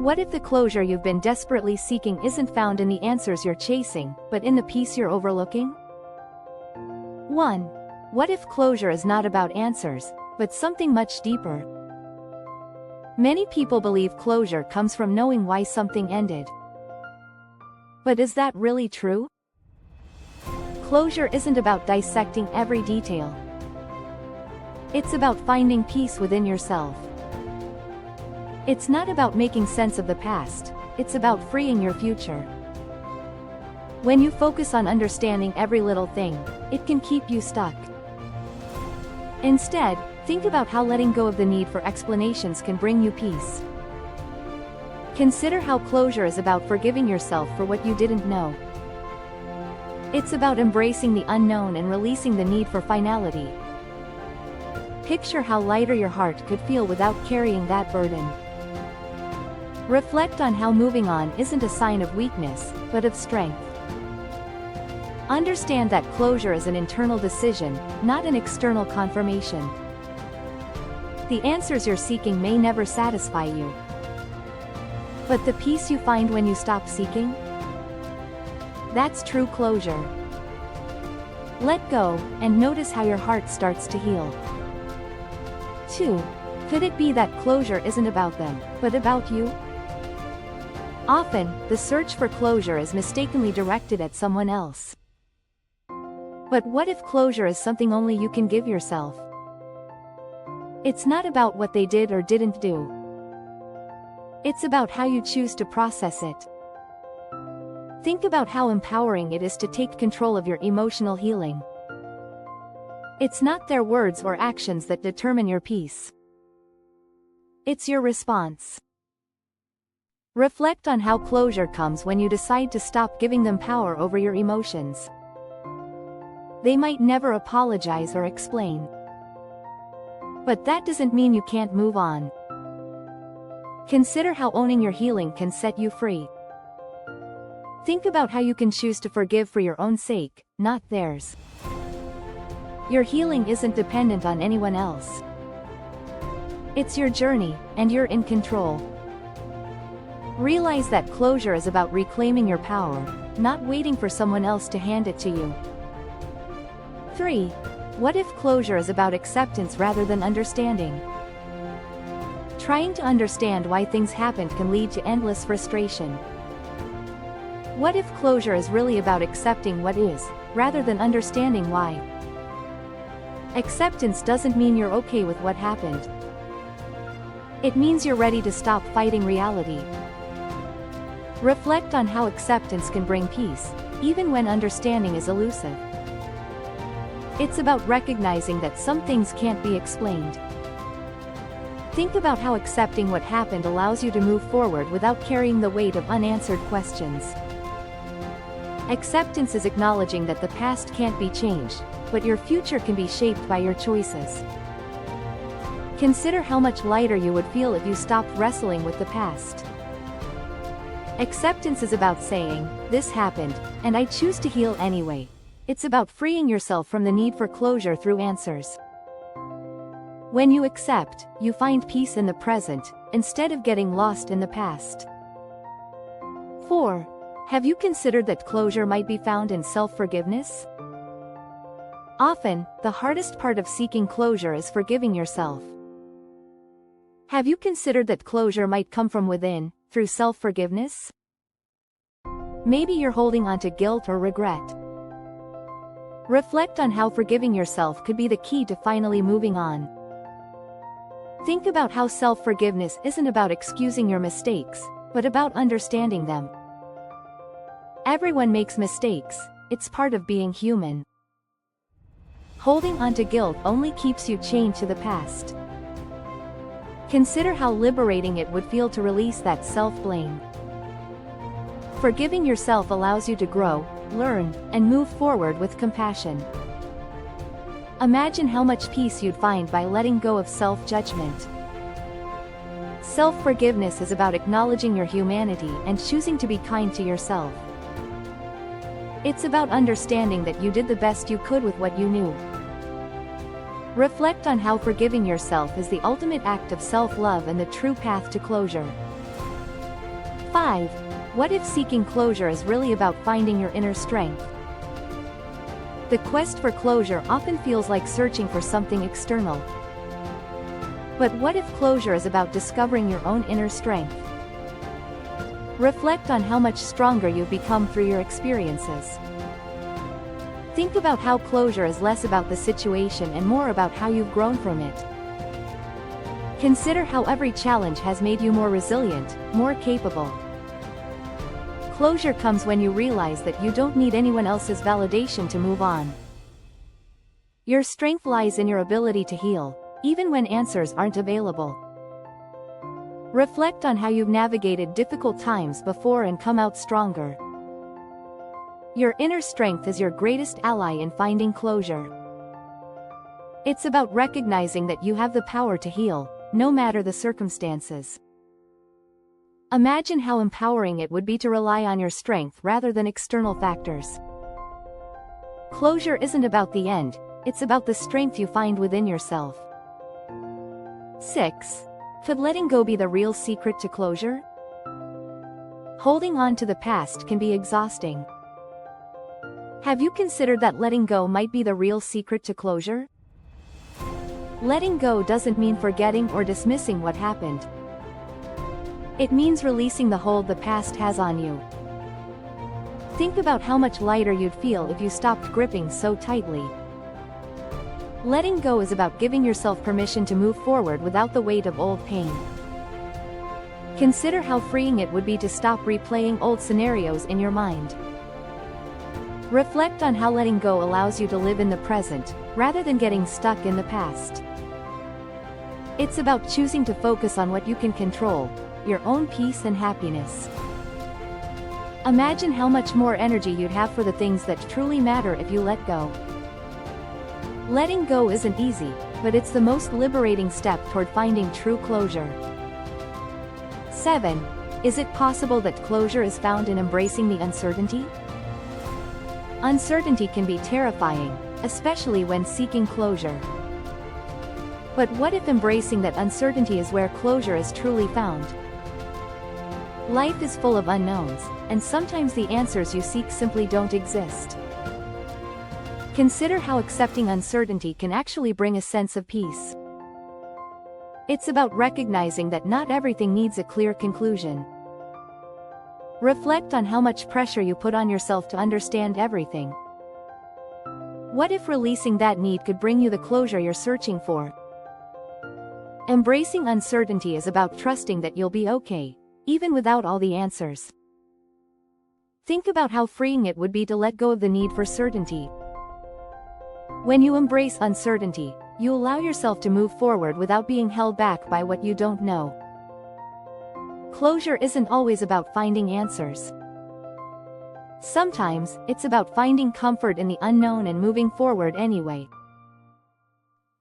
What if the closure you've been desperately seeking isn't found in the answers you're chasing, but in the peace you're overlooking? 1. What if closure is not about answers, but something much deeper? Many people believe closure comes from knowing why something ended. But is that really true? Closure isn't about dissecting every detail. It's about finding peace within yourself. It's not about making sense of the past, it's about freeing your future. When you focus on understanding every little thing, it can keep you stuck. Instead, think about how letting go of the need for explanations can bring you peace. Consider how closure is about forgiving yourself for what you didn't know. It's about embracing the unknown and releasing the need for finality. Picture how lighter your heart could feel without carrying that burden. Reflect on how moving on isn't a sign of weakness, but of strength. Understand that closure is an internal decision, not an external confirmation. The answers you're seeking may never satisfy you. But the peace you find when you stop seeking? That's true closure. Let go, and notice how your heart starts to heal. 2. Could it be that closure isn't about them, but about you? Often, the search for closure is mistakenly directed at someone else. But what if closure is something only you can give yourself? It's not about what they did or didn't do. It's about how you choose to process it. Think about how empowering it is to take control of your emotional healing. It's not their words or actions that determine your peace. It's your response. Reflect on how closure comes when you decide to stop giving them power over your emotions. They might never apologize or explain. But that doesn't mean you can't move on. Consider how owning your healing can set you free. Think about how you can choose to forgive for your own sake, not theirs. Your healing isn't dependent on anyone else. It's your journey, and you're in control. Realize that closure is about reclaiming your power, not waiting for someone else to hand it to you. 3. What if closure is about acceptance rather than understanding? Trying to understand why things happened can lead to endless frustration. What if closure is really about accepting what is, rather than understanding why? Acceptance doesn't mean you're okay with what happened. It means you're ready to stop fighting reality. Reflect on how acceptance can bring peace, even when understanding is elusive. It's about recognizing that some things can't be explained. Think about how accepting what happened allows you to move forward without carrying the weight of unanswered questions. Acceptance is acknowledging that the past can't be changed, but your future can be shaped by your choices. Consider how much lighter you would feel if you stopped wrestling with the past. Acceptance is about saying, "This happened, and I choose to heal anyway." It's about freeing yourself from the need for closure through answers. When you accept, you find peace in the present, instead of getting lost in the past. 4. Have you considered that closure might be found in self-forgiveness? Often, the hardest part of seeking closure is forgiving yourself. Have you considered that closure might come from within, through self-forgiveness? Maybe you're holding on to guilt or regret. Reflect on how forgiving yourself could be the key to finally moving on. Think about how self-forgiveness isn't about excusing your mistakes, but about understanding them. Everyone makes mistakes, it's part of being human. Holding on to guilt only keeps you chained to the past. Consider how liberating it would feel to release that self-blame. Forgiving yourself allows you to grow, learn, and move forward with compassion. Imagine how much peace you'd find by letting go of self-judgment. Self-forgiveness is about acknowledging your humanity and choosing to be kind to yourself. It's about understanding that you did the best you could with what you knew. Reflect on how forgiving yourself is the ultimate act of self-love and the true path to closure. 5. What if seeking closure is really about finding your inner strength? The quest for closure often feels like searching for something external. But what if closure is about discovering your own inner strength? Reflect on how much stronger you've become through your experiences. Think about how closure is less about the situation and more about how you've grown from it. Consider how every challenge has made you more resilient, more capable. Closure comes when you realize that you don't need anyone else's validation to move on. Your strength lies in your ability to heal, even when answers aren't available. Reflect on how you've navigated difficult times before and come out stronger. Your inner strength is your greatest ally in finding closure. It's about recognizing that you have the power to heal, no matter the circumstances. Imagine how empowering it would be to rely on your strength rather than external factors. Closure isn't about the end, it's about the strength you find within yourself. 6. Could letting go be the real secret to closure? Holding on to the past can be exhausting. Have you considered that letting go might be the real secret to closure? Letting go doesn't mean forgetting or dismissing what happened. It means releasing the hold the past has on you. Think about how much lighter you'd feel if you stopped gripping so tightly. Letting go is about giving yourself permission to move forward without the weight of old pain. Consider how freeing it would be to stop replaying old scenarios in your mind. Reflect on how letting go allows you to live in the present, rather than getting stuck in the past. It's about choosing to focus on what you can control, your own peace and happiness. Imagine how much more energy you'd have for the things that truly matter if you let go. Letting go isn't easy, but it's the most liberating step toward finding true closure. 7. Is it possible that closure is found in embracing the uncertainty? Uncertainty can be terrifying, especially when seeking closure. But what if embracing that uncertainty is where closure is truly found? Life is full of unknowns, and sometimes the answers you seek simply don't exist. Consider how accepting uncertainty can actually bring a sense of peace. It's about recognizing that not everything needs a clear conclusion. Reflect on how much pressure you put on yourself to understand everything. What if releasing that need could bring you the closure you're searching for? Embracing uncertainty is about trusting that you'll be okay, even without all the answers. Think about how freeing it would be to let go of the need for certainty. When you embrace uncertainty, you allow yourself to move forward without being held back by what you don't know. Closure isn't always about finding answers. Sometimes, it's about finding comfort in the unknown and moving forward anyway.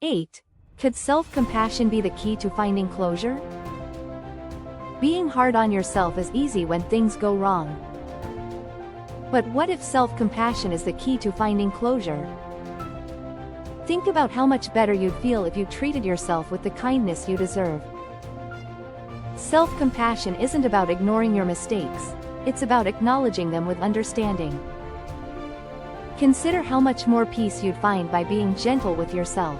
8. Could self-compassion be the key to finding closure? Being hard on yourself is easy when things go wrong. But what if self-compassion is the key to finding closure? Think about how much better you'd feel if you treated yourself with the kindness you deserve. Self-compassion isn't about ignoring your mistakes, it's about acknowledging them with understanding. Consider how much more peace you'd find by being gentle with yourself.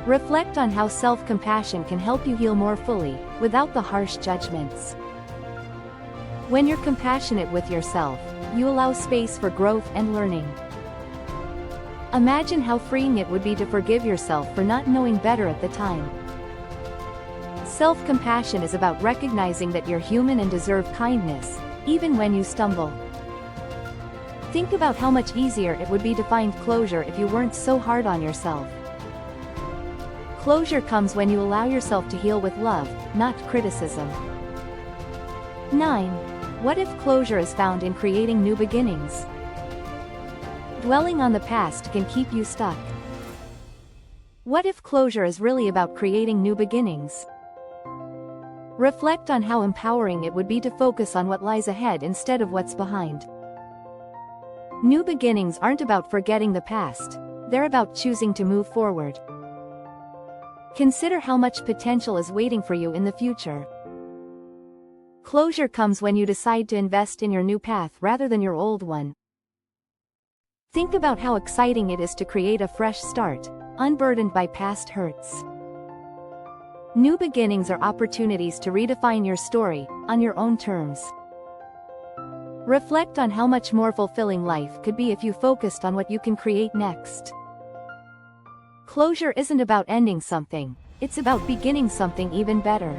Reflect on how self-compassion can help you heal more fully, without the harsh judgments. When you're compassionate with yourself, you allow space for growth and learning. Imagine how freeing it would be to forgive yourself for not knowing better at the time. Self-compassion is about recognizing that you're human and deserve kindness, even when you stumble. Think about how much easier it would be to find closure if you weren't so hard on yourself. Closure comes when you allow yourself to heal with love, not criticism. 9. What if closure is found in creating new beginnings? Dwelling on the past can keep you stuck. What if closure is really about creating new beginnings? Reflect on how empowering it would be to focus on what lies ahead instead of what's behind. New beginnings aren't about forgetting the past, they're about choosing to move forward. Consider how much potential is waiting for you in the future. Closure comes when you decide to invest in your new path rather than your old one. Think about how exciting it is to create a fresh start, unburdened by past hurts. New beginnings are opportunities to redefine your story, on your own terms. Reflect on how much more fulfilling life could be if you focused on what you can create next. Closure isn't about ending something, it's about beginning something even better.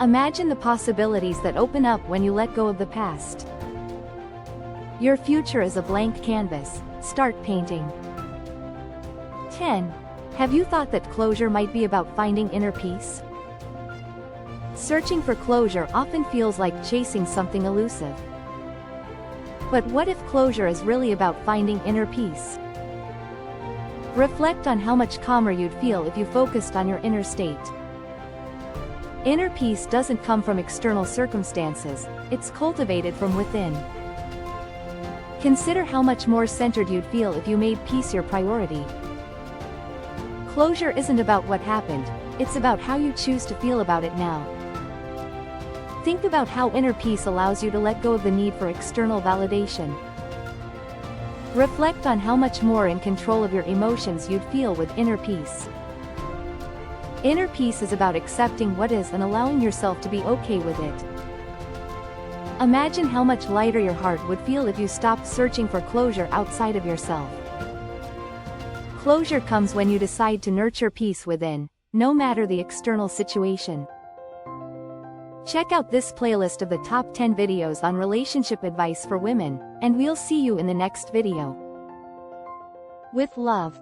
Imagine the possibilities that open up when you let go of the past. Your future is a blank canvas, start painting. 10. Have you thought that closure might be about finding inner peace? Searching for closure often feels like chasing something elusive. But what if closure is really about finding inner peace? Reflect on how much calmer you'd feel if you focused on your inner state. Inner peace doesn't come from external circumstances, it's cultivated from within. Consider how much more centered you'd feel if you made peace your priority. Closure isn't about what happened, it's about how you choose to feel about it now. Think about how inner peace allows you to let go of the need for external validation. Reflect on how much more in control of your emotions you'd feel with inner peace. Inner peace is about accepting what is and allowing yourself to be okay with it. Imagine how much lighter your heart would feel if you stopped searching for closure outside of yourself. Closure comes when you decide to nurture peace within, no matter the external situation. Check out this playlist of the top 10 videos on relationship advice for women, and we'll see you in the next video. With love.